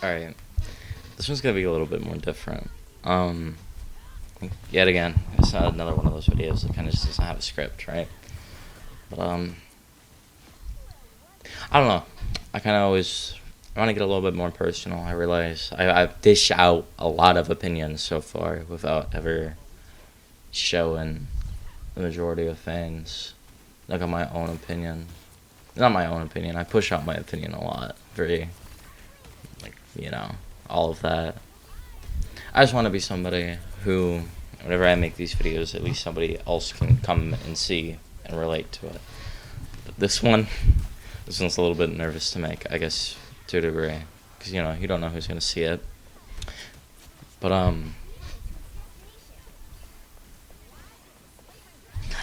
Alright, this one's gonna be a little bit more different. Um, Yet again, it's not another one of those videos that kind of just doesn't have a script, right? But, I don't know. I kind of always I want to get a little bit more personal. I realize I've dished out a lot of opinions so far without ever showing the majority of things. Like, on my own opinion. Not my own opinion. I push out my opinion a lot. Very, like, all of that. I just want to be somebody who, whenever I make these videos, at least somebody else can come and see and relate to it. But this one's a little bit nervous to make, I guess, to a degree. Because, you don't know who's going to see it. But,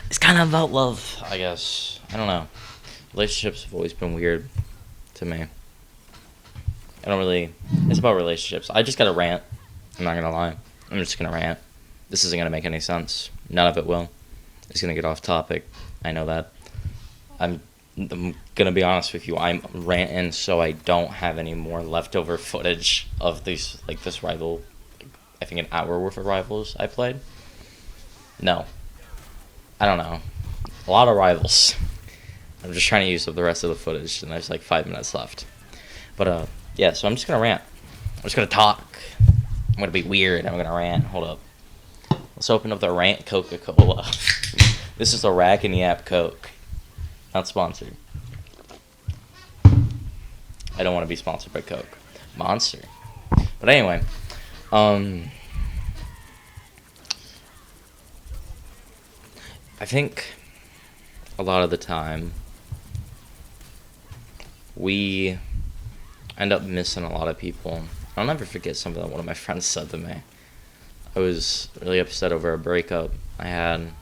it's kind of about love, I guess. I don't know. Relationships have always been weird to me. It's about relationships. I just gotta rant. I'm not gonna lie. I'm just gonna rant. This isn't gonna make any sense. None of it will. It's gonna get off topic. I know that. I'm gonna be honest with you. I'm ranting so I don't have any more leftover footage of this rival. I think an hour worth of rivals I played. No. I don't know. A lot of rivals. I'm just trying to use up the rest of the footage, and there's like 5 minutes left. But, yeah, so I'm just gonna rant. I'm just gonna talk. I'm gonna be weird. I'm gonna rant. Hold up. Let's open up the Rant Coca-Cola. This is a racc-n-yapp Coke. Not sponsored. I don't want to be sponsored by Coke. Monster. But anyway, I think a lot of the time we end up missing a lot of people. I'll never forget something that one of my friends said to me. I was really upset over a breakup I had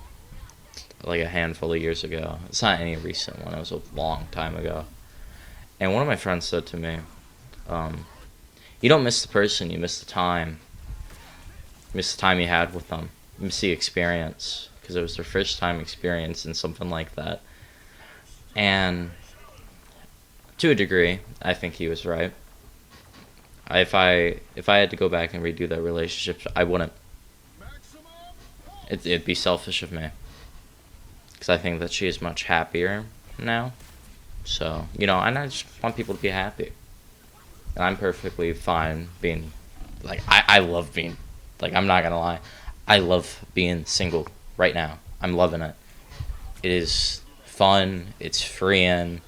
like a handful of years ago. It's not any recent one. It was a long time ago. And one of my friends said to me, you don't miss the person, you miss the time. You miss the time you had with them. You miss the experience. Because it was their first time experiencing something like that. And to a degree, I think he was right. If I had to go back and redo that relationship, I wouldn't. It'd be selfish of me. Because I think that she is much happier now. So, and I just want people to be happy. And I'm perfectly fine being, I love being, I'm not gonna lie. I love being single right now. I'm loving it. It is fun. It's freeing.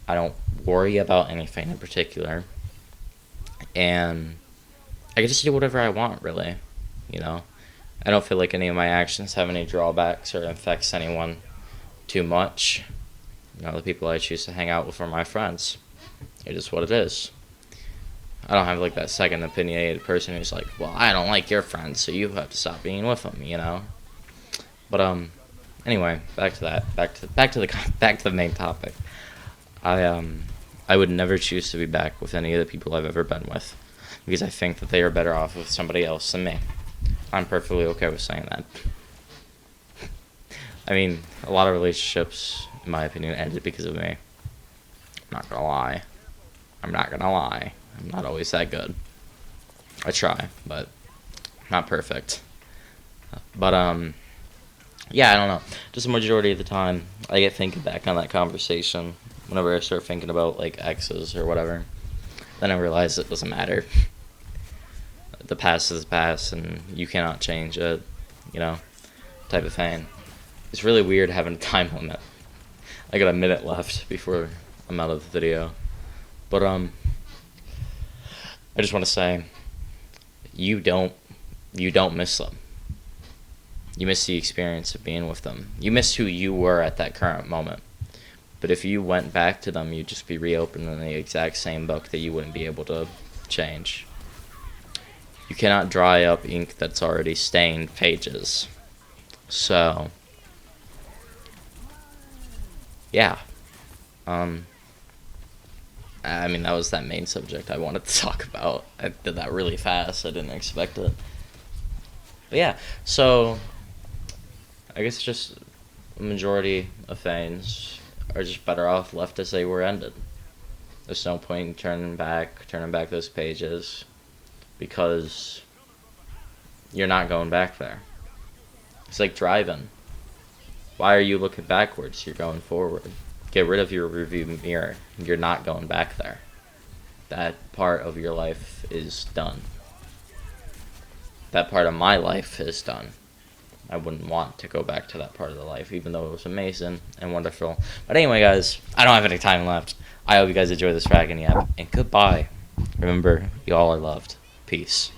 I don't worry about anything in particular. And I can just do whatever I want, really. I don't feel like any of my actions have any drawbacks or affects anyone too much. The people I choose to hang out with are my friends. It is what it is. I don't have that second opinionated person who's like, well, I don't like your friends, so you have to stop being with them, But anyway, back to that. Back to the main topic. I would never choose to be back with any of the people I've ever been with, because I think that they are better off with somebody else than me. I'm perfectly okay with saying that. I mean, a lot of relationships, in my opinion, ended because of me. I'm not gonna lie. I'm not always that good. I try, but not perfect. But, yeah, I don't know. Just the majority of the time, I get thinking back on that conversation whenever I start thinking about, exes or whatever. Then I realize it doesn't matter. The past is the past, and you cannot change it, type of thing. It's really weird having a time limit. I got a minute left before I'm out of the video. But, I just want to say, you don't miss them. You miss the experience of being with them. You miss who you were at that current moment. But if you went back to them, you'd just be reopening the exact same book that you wouldn't be able to change. You cannot dry up ink that's already stained pages. So, yeah. I mean, that was that main subject I wanted to talk about. I did that really fast. I didn't expect it. But yeah, so I guess just the majority of things are just better off left as they were ended. There's no point in turning back those pages, because you're not going back there. It's like driving. Why are you looking backwards? You're going forward. Get rid of your rearview mirror. You're not going back there. That part of your life is done. That part of my life is done. I wouldn't want to go back to that part of the life, even though it was amazing and wonderful. But anyway, guys, I don't have any time left. I hope you guys enjoy this racc-n-yapp, and goodbye. Remember, you all are loved. Peace.